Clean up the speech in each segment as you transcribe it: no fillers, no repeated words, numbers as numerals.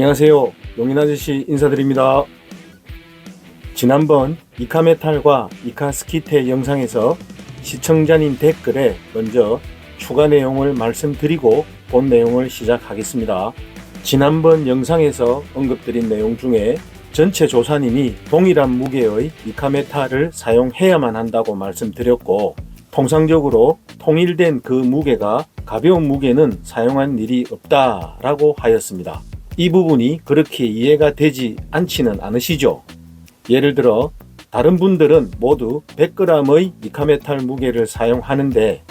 안녕하세요. 용인아저씨 인사드립니다. 지난번 이카메탈과 이카스키테 영상에서 시청자님 댓글에 먼저 추가 내용을 말씀드리고 본 내용을 시작하겠습니다. 지난번 영상에서 언급드린 내용 중에 전체 조사님이 동일한 무게의 이카메탈을 사용해야만 한다고 말씀드렸고, 통상적으로 통일된 그 무게가 가벼운 무게는 사용한 일이 없다라고 하였습니다. 이 부분이 그렇게 이해가 되지 않지는 않으시죠? 예를 들어 다른 분들은 모두 100g의 이카메탈 무게를 사용하는데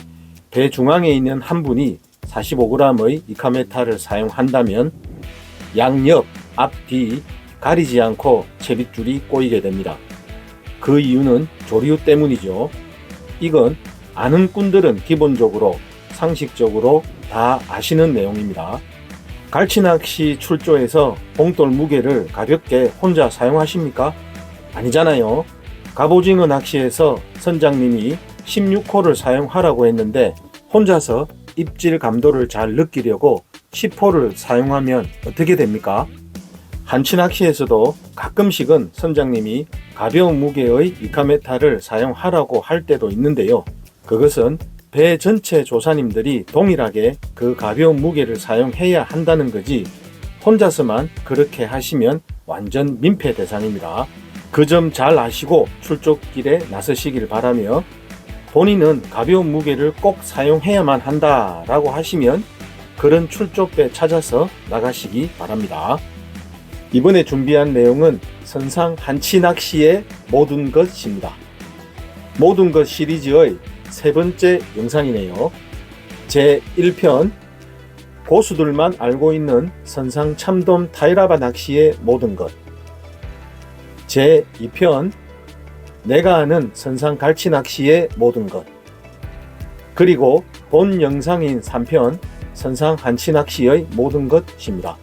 배 중앙에 있는 한 분이 45g의 이카메탈을 사용한다면 양옆, 앞, 뒤 가리지 않고 채빗줄이 꼬이게 됩니다. 그 이유는 조류 때문이죠. 이건 아는 꾼들은 기본적으로 상식적으로 다 아시는 내용입니다. 갈치낚시 출조에서 봉돌 무게를 가볍게 혼자 사용하십니까? 아니잖아요. 갑오징어 낚시에서 선장님이 16호를 사용하라고 했는데 혼자서 입질 감도를 잘 느끼려고 10호를 사용하면 어떻게 됩니까? 한치 낚시에서도 가끔씩은 선장님이 가벼운 무게의 이카메탈을 사용하라고 할 때도 있는데요. 그것은 배 전체 조사님들이 동일하게 그 가벼운 무게를 사용해야 한다는 거지, 혼자서만 그렇게 하시면 완전 민폐 대상입니다. 그 점 잘 아시고 출조길에 나서시길 바라며, 본인은 가벼운 무게를 꼭 사용해야만 한다라고 하시면 그런 출조배 찾아서 나가시기 바랍니다. 이번에 준비한 내용은 선상 한치 낚시의 모든 것입니다. 모든 것 시리즈의 세 번째 영상이네요. 제 1편 고수들만 알고 있는 선상 참돔 타이라바 낚시의 모든 것, 제 2편 내가 아는 선상 갈치 낚시의 모든 것, 그리고 본 영상인 3편 선상 한치 낚시의 모든 것입니다.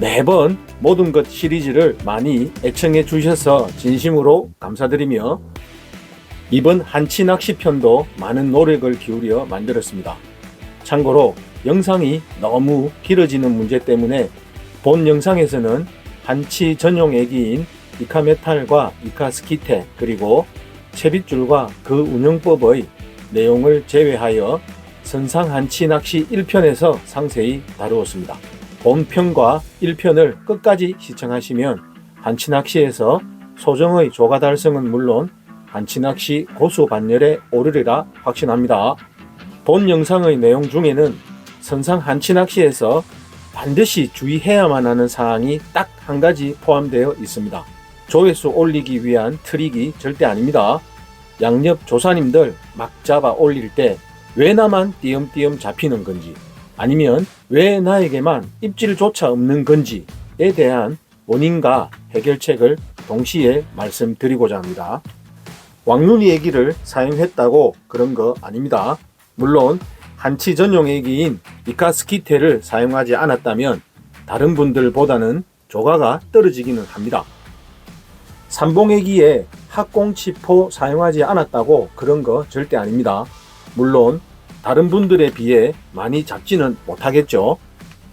매번 모든 것 시리즈를 많이 애청해 주셔서 진심으로 감사드리며, 이번 한치 낚시 편도 많은 노력을 기울여 만들었습니다. 참고로 영상이 너무 길어지는 문제 때문에 본 영상에서는 한치 전용 애기인 이카메탈과 이카스키테 그리고 채빗줄과 그 운영법의 내용을 제외하여 선상 한치 낚시 1편에서 상세히 다루었습니다. 본편과 1편을 끝까지 시청하시면 한치 낚시에서 소정의 조가 달성은 물론 한치 낚시 고수 반열에 오르리라 확신합니다. 본 영상의 내용 중에는 선상 한치 낚시에서 반드시 주의해야만 하는 사항이 딱 한 가지 포함되어 있습니다. 조회수 올리기 위한 트릭이 절대 아닙니다. 양옆 조사님들 막 잡아 올릴 때 왜 나만 띄엄띄엄 잡히는 건지, 아니면 왜 나에게만 입질조차 없는 건지에 대한 원인과 해결책을 동시에 말씀드리고자 합니다. 왕눈이 애기를 사용했다고 그런 거 아닙니다. 물론 한치 전용 애기인 이카스키테를 사용하지 않았다면 다른 분들보다는 조가가 떨어지기는 합니다. 삼봉애기에 학꽁치포 사용하지 않았다고 그런 거 절대 아닙니다. 물론 다른 분들에 비해 많이 잡지는 못하겠죠.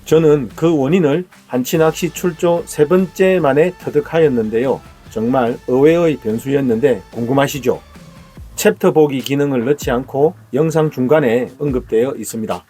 저는 그 원인을 한치 낚시 출조 세 번째 만에 터득하였는데요. 정말 의외의 변수였는데 궁금하시죠? 챕터 보기 기능을 넣지 않고 영상 중간에 언급되어 있습니다.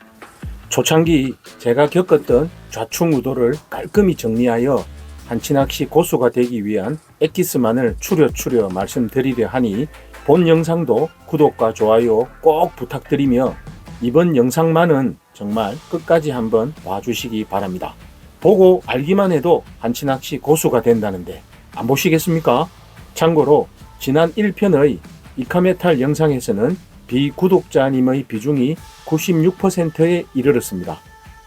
초창기 제가 겪었던 좌충우돌을 깔끔히 정리하여 한치 낚시 고수가 되기 위한 엑기스만을 추려 말씀드리려 하니 본 영상도 구독과 좋아요 꼭 부탁드리며 이번 영상만은 정말 끝까지 한번 봐주시기 바랍니다. 보고 알기만 해도 한치 낚시 고수가 된다는데 안 보시겠습니까? 참고로 지난 1편의 이카메탈 영상에서는 비구독자님의 비중이 96%에 이르렀습니다.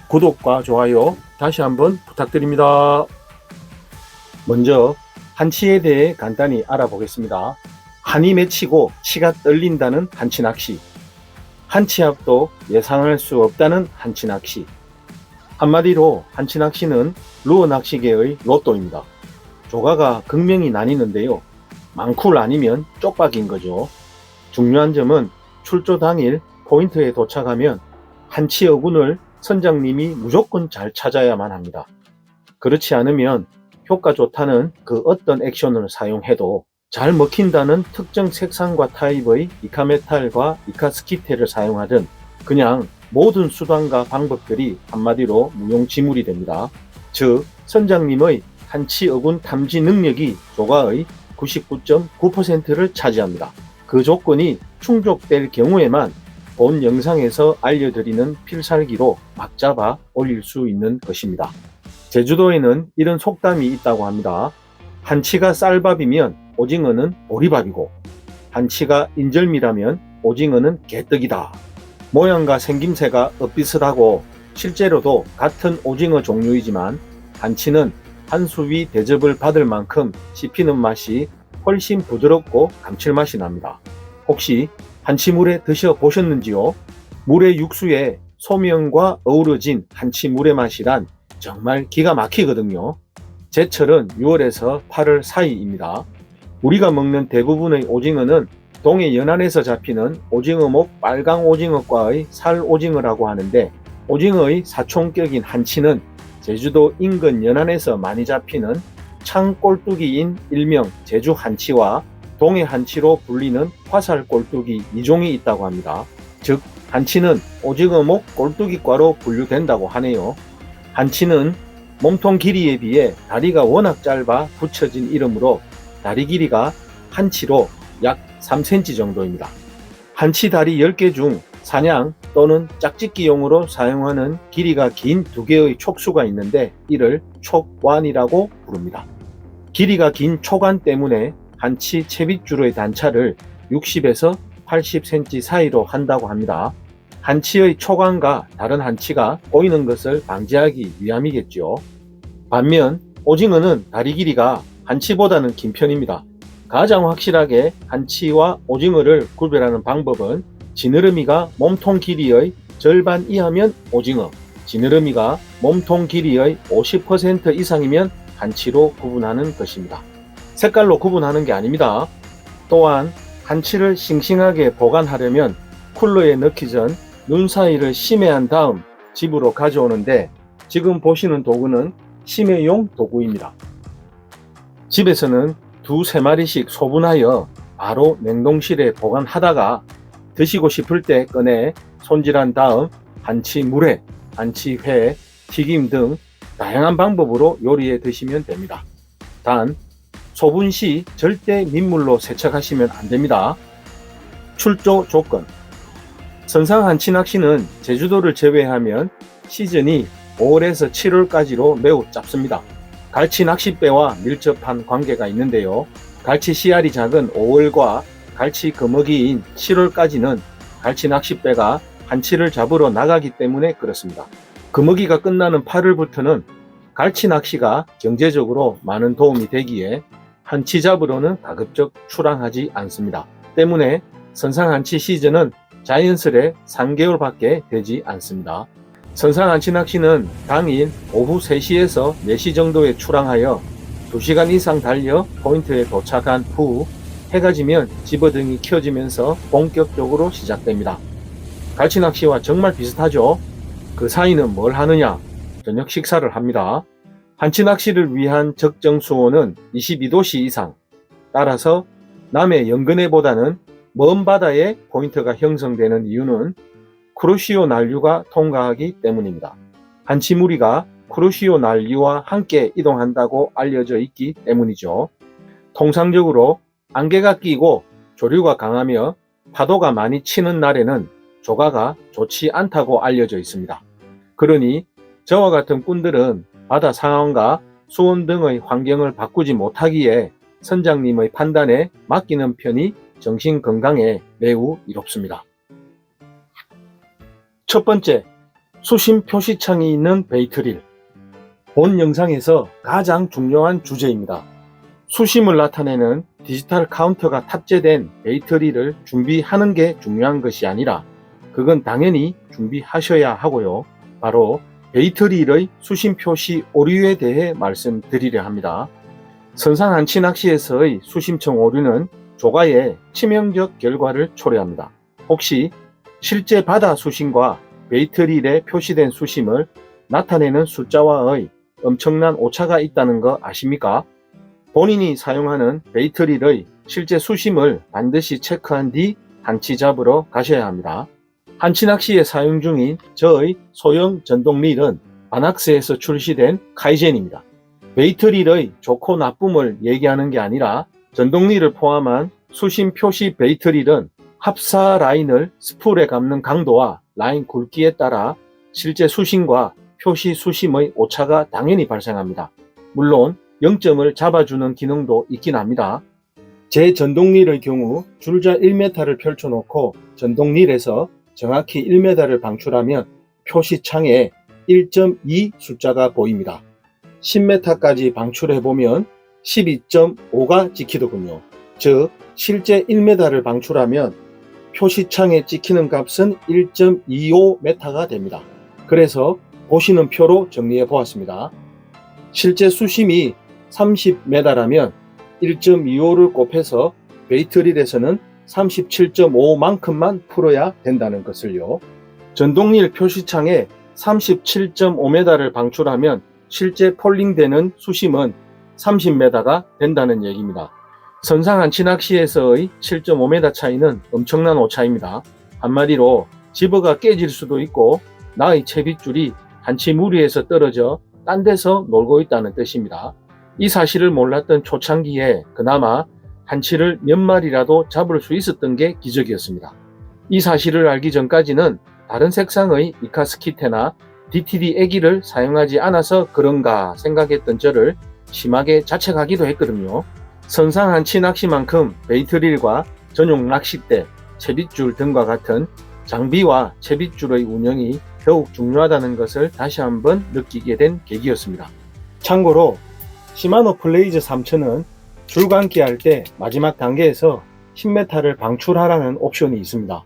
구독과 좋아요 다시 한번 부탁드립니다. 먼저 한치에 대해 간단히 알아보겠습니다. 한이 맺히고 치가 떨린다는 한치 낚시, 한치 앞도 예상할 수 없다는 한치 낚시. 한마디로 한치 낚시는 루어 낚시계의 로또입니다. 조가가 극명히 나뉘는데요. 망쿨 아니면 쪽박인 거죠. 중요한 점은 출조 당일 포인트에 도착하면 한치 어군을 선장님이 무조건 잘 찾아야만 합니다. 그렇지 않으면 효과 좋다는 그 어떤 액션을 사용해도 잘 먹힌다는 특정 색상과 타입의 이카메탈과 이카스키테를 사용하든 그냥 모든 수단과 방법들이 한마디로 무용지물이 됩니다. 즉 선장님의 한치 어군 탐지 능력이 조과의 99.9%를 차지합니다. 그 조건이 충족될 경우에만 본 영상에서 알려드리는 필살기로 막 잡아 올릴 수 있는 것입니다. 제주도에는 이런 속담이 있다고 합니다. 한치가 쌀밥이면 오징어는 보리밥이고 한치가 인절미라면 오징어는 개떡이다. 모양과 생김새가 엇비슷하고 실제로도 같은 오징어 종류이지만 한치는 한 수위 대접을 받을 만큼 씹히는 맛이 훨씬 부드럽고 감칠맛이 납니다. 혹시 한치물회 드셔보셨는지요? 물의 육수에 소면과 어우러진 한치물의 맛이란 정말 기가 막히거든요. 제철은 6월에서 8월 사이입니다. 우리가 먹는 대부분의 오징어는 동해 연안에서 잡히는 오징어목 빨강 오징어과의 살 오징어라고 하는데 오징어의 사촌격인 한치는 제주도 인근 연안에서 많이 잡히는 창꼴뚜기인 일명 제주 한치와 동해 한치로 불리는 화살 꼴뚜기 2종이 있다고 합니다. 즉 한치는 오징어목 꼴뚜기과로 분류된다고 하네요. 한치는 몸통 길이에 비해 다리가 워낙 짧아 붙여진 이름으로 다리 길이가 한치로 약 3cm 정도입니다. 한치 다리 10개 중 사냥 또는 짝짓기용으로 사용하는 길이가 긴 2개의 촉수가 있는데 이를 촉완이라고 부릅니다. 길이가 긴 촉완 때문에 한치 채빗줄의 단차를 60에서 80cm 사이로 한다고 합니다. 한치의 촉완과 다른 한치가 꼬이는 것을 방지하기 위함이겠죠. 반면 오징어는 다리 길이가 한치보다는 긴 편입니다. 가장 확실하게 한치와 오징어를 구별하는 방법은 지느러미가 몸통 길이의 절반 이하면 오징어, 지느러미가 몸통 길이의 50% 이상이면 한치로 구분하는 것입니다. 색깔로 구분하는 게 아닙니다. 또한 한치를 싱싱하게 보관하려면 쿨러에 넣기 전 눈 사이를 심해한 다음 집으로 가져오는데 지금 보시는 도구는 심해용 도구입니다. 집에서는 2~3마리씩 소분하여 바로 냉동실에 보관하다가 드시고 싶을 때 꺼내 손질한 다음 한치 물회, 한치 회, 튀김 등 다양한 방법으로 요리해 드시면 됩니다. 단 소분 시 절대 민물로 세척하시면 안됩니다. 출조 조건: 선상 한치 낚시는 제주도를 제외하면 시즌이 5월에서 7월까지로 매우 짧습니다. 갈치 낚싯배와 밀접한 관계가 있는데요. 갈치 씨알이 작은 5월과 갈치 거먹이인 7월까지는 갈치 낚싯배가 한치를 잡으러 나가기 때문에 그렇습니다. 거먹이가 끝나는 8월부터는 갈치 낚시가 경제적으로 많은 도움이 되기에 한치 잡으러는 가급적 출항하지 않습니다. 때문에 선상 한치 시즌은 자연스레 3개월밖에 되지 않습니다. 선상 한치 낚시는 당일 오후 3시에서 4시 정도에 출항하여 2시간 이상 달려 포인트에 도착한 후 해가 지면 집어등이 켜지면서 본격적으로 시작됩니다. 갈치 낚시와 정말 비슷하죠? 그 사이는 뭘 하느냐? 저녁 식사를 합니다. 한치 낚시를 위한 적정 수온은 22도씨 이상. 따라서 남해 연근해보다는 먼 바다에 포인트가 형성되는 이유는 쿠로시오 난류가 통과하기 때문입니다. 한치 무리가 쿠로시오 난류와 함께 이동한다고 알려져 있기 때문이죠. 통상적으로 안개가 끼고 조류가 강하며 파도가 많이 치는 날에는 조가가 좋지 않다고 알려져 있습니다. 그러니 저와 같은 꾼들은 바다 상황과 수온 등의 환경을 바꾸지 못하기에 선장님의 판단에 맡기는 편이 정신 건강에 매우 이롭습니다. 첫 번째, 수심 표시창이 있는 베이트릴. 본 영상에서 가장 중요한 주제입니다. 수심을 나타내는 디지털 카운터가 탑재된 베이트릴을 준비하는 게 중요한 것이 아니라 그건 당연히 준비하셔야 하고요. 바로 베이트릴의 수심 표시 오류에 대해 말씀드리려 합니다. 선상 한치 낚시에서의 수심청 오류는 조가에 치명적 결과를 초래합니다. 혹시 실제 바다 수심과 베이트릴에 표시된 수심을 나타내는 숫자와의 엄청난 오차가 있다는 거 아십니까? 본인이 사용하는 배터리의 실제 수심을 반드시 체크한 뒤 한치 잡으러 가셔야 합니다. 한치 낚시에 사용 중인 저의 소형 전동릴은 바낙스에서 출시된 카이젠입니다. 배터리의 좋고 나쁨을 얘기하는 게 아니라 전동릴을 포함한 수심 표시 배터리는 합사 라인을 스풀에 감는 강도와 라인 굵기에 따라 실제 수심과 표시 수심의 오차가 당연히 발생합니다. 물론 0점을 잡아주는 기능도 있긴 합니다. 제 전동릴의 경우 줄자 1m를 펼쳐놓고 전동릴에서 정확히 1m를 방출하면 표시창에 1.2 숫자가 보입니다. 10m까지 방출해보면 12.5가 찍히더군요. 즉 실제 1m를 방출하면 표시창에 찍히는 값은 1.25m가 됩니다. 그래서 보시는 표로 정리해 보았습니다. 실제 수심이 30m라면 1.25를 곱해서 배터릴에서는 37.5만큼만 풀어야 된다는 것을요. 전동릴 표시창에 37.5m를 방출하면 실제 폴링되는 수심은 30m가 된다는 얘기입니다. 선상 한치 낚시에서의 7.5m 차이는 엄청난 오차입니다. 한마디로 집어가 깨질 수도 있고 나의 채빗줄이 한치 무리에서 떨어져 딴 데서 놀고 있다는 뜻입니다. 이 사실을 몰랐던 초창기에 그나마 한치를 몇 마리라도 잡을 수 있었던 게 기적이었습니다. 이 사실을 알기 전까지는 다른 색상의 이카스키테나 DTD 애기를 사용하지 않아서 그런가 생각했던 저를 심하게 자책하기도 했거든요. 선상 한치 낚시만큼 베이트릴과 전용 낚싯대, 채빗줄 등과 같은 장비와 채빗줄의 운영이 더욱 중요하다는 것을 다시 한번 느끼게 된 계기였습니다. 참고로 시마노 플레이즈 3000은 줄감기 할 때 마지막 단계에서 10m를 방출하라는 옵션이 있습니다.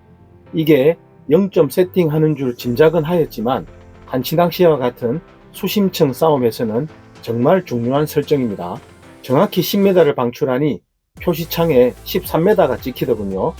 이게 0점 세팅하는 줄 짐작은 하였지만 한치 낚시와 같은 수심층 싸움에서는 정말 중요한 설정입니다. 정확히 10m를 방출하니 표시창에 13m가 찍히더군요.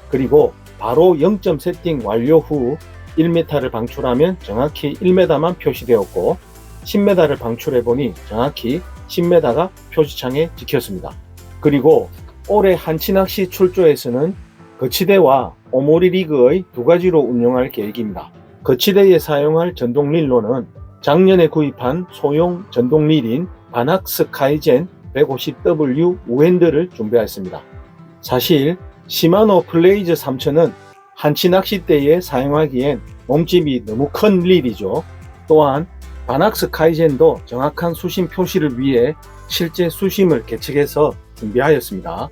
그리고 바로 0점 세팅 완료 후 1m를 방출하면 정확히 1m만 표시되었고 10m를 방출해보니 정확히 10m가 표시창에 찍혔습니다. 그리고 올해 한치 낚시 출조에서는 거치대와 오모리 리그의 두 가지로 운영할 계획입니다. 거치대에 사용할 전동릴로는 작년에 구입한 소형 전동릴인 바낙스 카이젠 150W 우핸드를 준비했습니다. 사실 시마노 플레이즈 3000은 한치 낚싯대에 사용하기엔 몸집이 너무 큰 릴이죠. 또한 바낙스 카이젠도 정확한 수심 표시를 위해 실제 수심을 계측해서 준비하였습니다.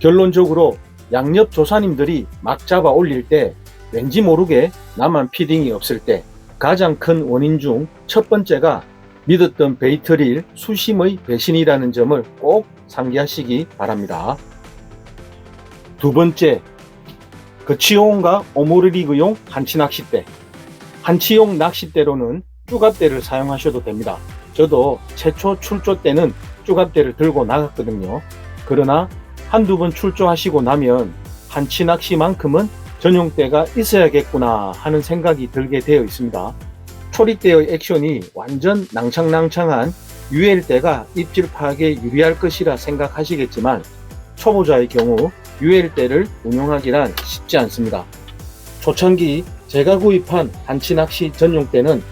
결론적으로 양옆 조사님들이 막 잡아 올릴 때 왠지 모르게 나만 피딩이 없을 때 가장 큰 원인 중 첫 번째가 믿었던 베이트릴 수심의 배신이라는 점을 꼭 상기하시기 바랍니다. 두 번째, 거치용과 오모르리그용 한치 낚싯대. 한치용 낚싯대로는 쭈갑대를 사용하셔도 됩니다. 저도 최초 출조 때는 쭈갑대를 들고 나갔거든요. 그러나 한두 번 출조하시고 나면 한치 낚시만큼은 전용대가 있어야겠구나 하는 생각이 들게 되어 있습니다. 초리대의 액션이 완전 낭창낭창한 UL대가 입질 파악에 유리할 것이라 생각하시겠지만 초보자의 경우 UL대를 운용하기란 쉽지 않습니다. 초창기 제가 구입한 한치 낚시 전용대는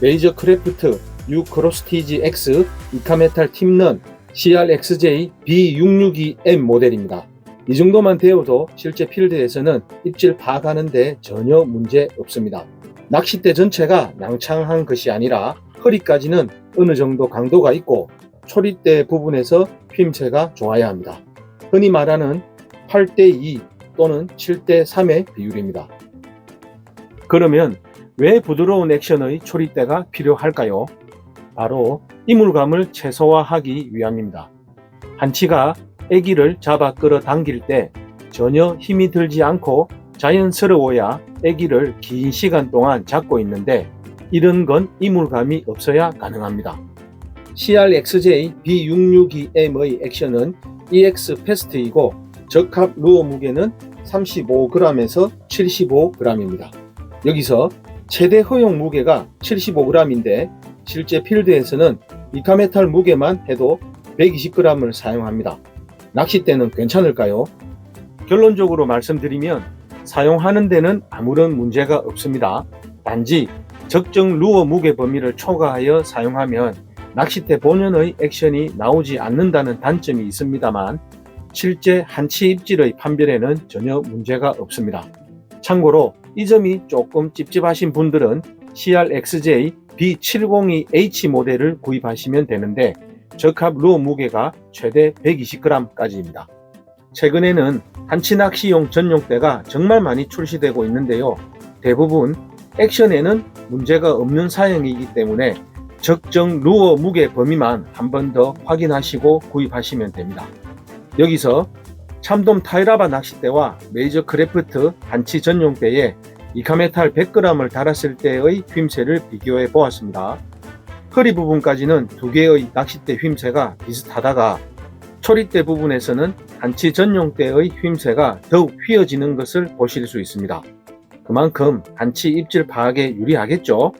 메이저 크래프트 U 크로스티지 X 이카메탈 팀넌 CRXJ B662M 모델입니다. 이 정도만 되어도 실제 필드에서는 입질 파악하는데 전혀 문제 없습니다. 낚싯대 전체가 낭창한 것이 아니라 허리까지는 어느 정도 강도가 있고 초리대 부분에서 휨체가 좋아야 합니다. 흔히 말하는 8:2 또는 7:3의 비율입니다. 그러면 왜 부드러운 액션의 초리대가 필요할까요? 바로 이물감을 최소화하기 위함입니다. 한치가 애기를 잡아 끌어당길 때 전혀 힘이 들지 않고 자연스러워야 애기를 긴 시간 동안 잡고 있는데 이런 건 이물감이 없어야 가능합니다. CRXJ B662M의 액션은 EX 패스트이고 적합 루어 무게는 35g에서 75g입니다. 여기서 최대 허용 무게가 75g인데 실제 필드에서는 이카메탈 무게만 해도 120g을 사용합니다. 낚싯대는 괜찮을까요? 결론적으로 말씀드리면 사용하는 데는 아무런 문제가 없습니다. 단지 적정 루어 무게 범위를 초과하여 사용하면 낚싯대 본연의 액션이 나오지 않는다는 단점이 있습니다만 실제 한치 입질의 판별에는 전혀 문제가 없습니다. 참고로 이 점이 조금 찝찝하신 분들은 CRXJ B702H 모델을 구입하시면 되는데 적합 루어 무게가 최대 120g까지입니다. 최근에는 한치 낚시용 전용대가 정말 많이 출시되고 있는데요. 대부분 액션에는 문제가 없는 사양이기 때문에 적정 루어 무게 범위만 한 번 더 확인하시고 구입하시면 됩니다. 여기서 참돔 타이라바 낚싯대와 메이저 크래프트 한치 전용대에 이카메탈 100g을 달았을 때의 휨새를 비교해 보았습니다. 허리 부분까지는 두 개의 낚싯대 휨새가 비슷하다가 초리대 부분에서는 한치 전용대의 휨새가 더욱 휘어지는 것을 보실 수 있습니다. 그만큼 한치 입질 파악에 유리하겠죠?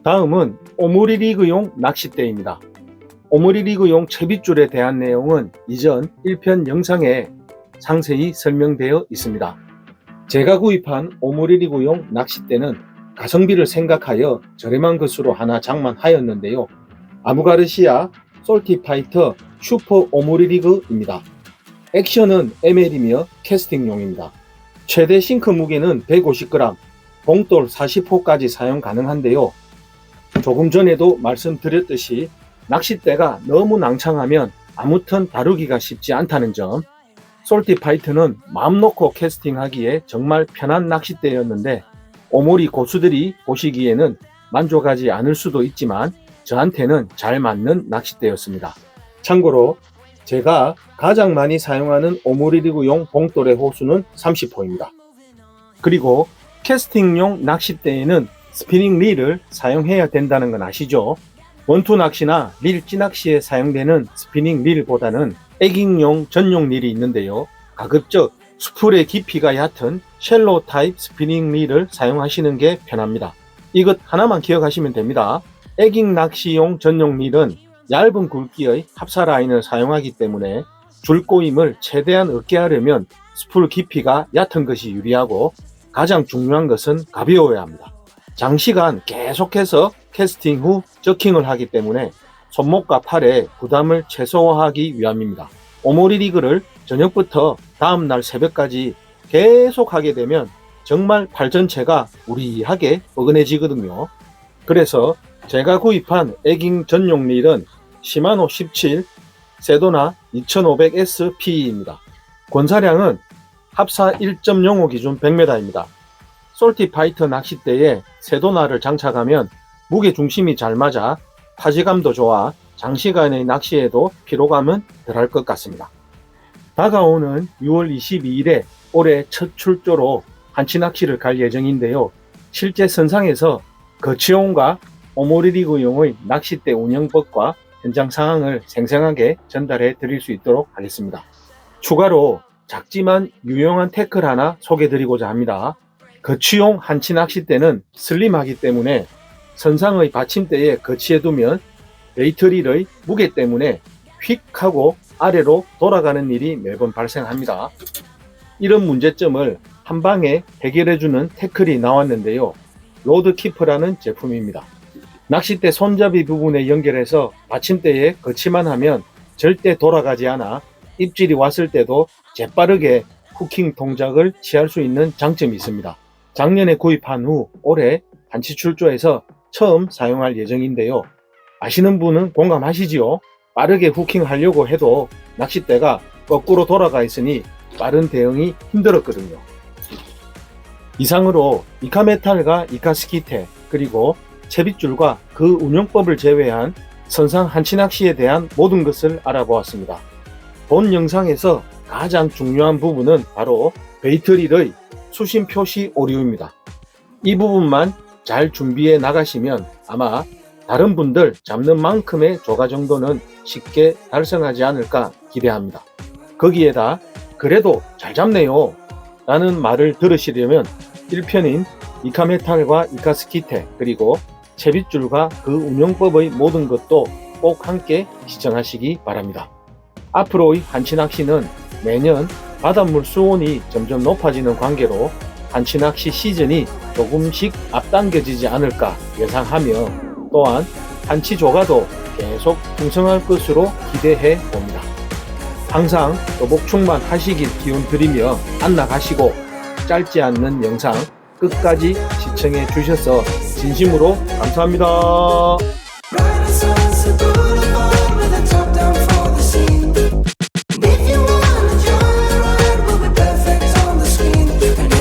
다음은 오므리리그용 낚싯대입니다. 오므리리그용 채빗줄에 대한 내용은 이전 1편 영상에 상세히 설명되어 있습니다. 제가 구입한 오므리리그용 낚싯대는 가성비를 생각하여 저렴한 것으로 하나 장만하였는데요. 아부가르시아 솔티파이터 슈퍼 오므리리그입니다. 액션은 ML이며 캐스팅용입니다. 최대 싱크 무게는 150g, 봉돌 40호까지 사용 가능한데요. 조금 전에도 말씀드렸듯이 낚싯대가 너무 낭창하면 아무튼 다루기가 쉽지 않다는 점, 솔티파이터는 마음 놓고 캐스팅하기에 정말 편한 낚싯대였는데 오모리 고수들이 보시기에는 만족하지 않을 수도 있지만 저한테는 잘 맞는 낚싯대였습니다. 참고로 제가 가장 많이 사용하는 오모리리그용 봉돌의 호수는 30호입니다. 그리고 캐스팅용 낚싯대에는 스피닝 릴을 사용해야 된다는 건 아시죠? 원투 낚시나 릴 찌낚시에 사용되는 스피닝 릴보다는 에깅용 전용 릴이 있는데요. 가급적 수풀의 깊이가 얕은 쉘로 타입 스피닝 릴을 사용하시는 게 편합니다. 이것 하나만 기억하시면 됩니다. 에깅 낚시용 전용 릴은 얇은 굵기의 합사 라인을 사용하기 때문에 줄꼬임을 최대한 얻게 하려면 수풀 깊이가 얕은 것이 유리하고 가장 중요한 것은 가벼워야 합니다. 장시간 계속해서 캐스팅 후 저킹을 하기 때문에 손목과 팔에 부담을 최소화하기 위함입니다. 오모리리그를 저녁부터 다음날 새벽까지 계속 하게 되면 정말 팔 전체가 우리하게 뻐근해지거든요. 그래서 제가 구입한 에깅 전용 릴은 시마노 17 세도나 2500SPE입니다. 권사량은 합사 1.05 기준 100m입니다. 솔티파이터 낚싯대에 세도나를 장착하면 무게중심이 잘 맞아 타지감도 좋아 장시간의 낚시에도 피로감은 덜할 것 같습니다. 다가오는 6월 22일에 올해 첫 출조로 한치 낚시를 갈 예정인데요. 실제 선상에서 거치용과 오모리리그용의 낚싯대 운영법과 현장 상황을 생생하게 전달해 드릴 수 있도록 하겠습니다. 추가로 작지만 유용한 태클 하나 소개해 드리고자 합니다. 거치용 한치 낚싯대는 슬림하기 때문에 선상의 받침대에 거치해 두면 베이트릴의 무게 때문에 휙 하고 아래로 돌아가는 일이 매번 발생합니다. 이런 문제점을 한방에 해결해주는 태클이 나왔는데요. 로드키퍼라는 제품입니다. 낚싯대 손잡이 부분에 연결해서 받침대에 거치만 하면 절대 돌아가지 않아 입질이 왔을 때도 재빠르게 후킹 동작을 취할 수 있는 장점이 있습니다. 작년에 구입한 후 올해 한치 출조해서 처음 사용할 예정인데요. 아시는 분은 공감하시지요? 빠르게 후킹하려고 해도 낚싯대가 거꾸로 돌아가 있으니 빠른 대응이 힘들었거든요. 이상으로 이카메탈과 이카스키테 그리고 채빗줄과 그 운영법을 제외한 선상 한치낚시에 대한 모든 것을 알아보았습니다. 본 영상에서 가장 중요한 부분은 바로 베이트릴의 수심 표시 오류입니다. 이 부분만 잘 준비해 나가시면 아마 다른 분들 잡는 만큼의 조가 정도는 쉽게 달성하지 않을까 기대합니다. 거기에다 그래도 잘 잡네요 라는 말을 들으시려면 1편인 이카메탈과 이카스키테 그리고 채빗줄과 그 운영법의 모든 것도 꼭 함께 시청하시기 바랍니다. 앞으로의 한치낚시는 매년 바닷물 수온이 점점 높아지는 관계로 한치낚시 시즌이 조금씩 앞당겨지지 않을까 예상하며 또한 한치조가도 계속 풍성할 것으로 기대해 봅니다. 항상 도복 충만하시길 기원드리며 안락하시고 짧지 않는 영상 끝까지 시청해 주셔서 진심으로 감사합니다.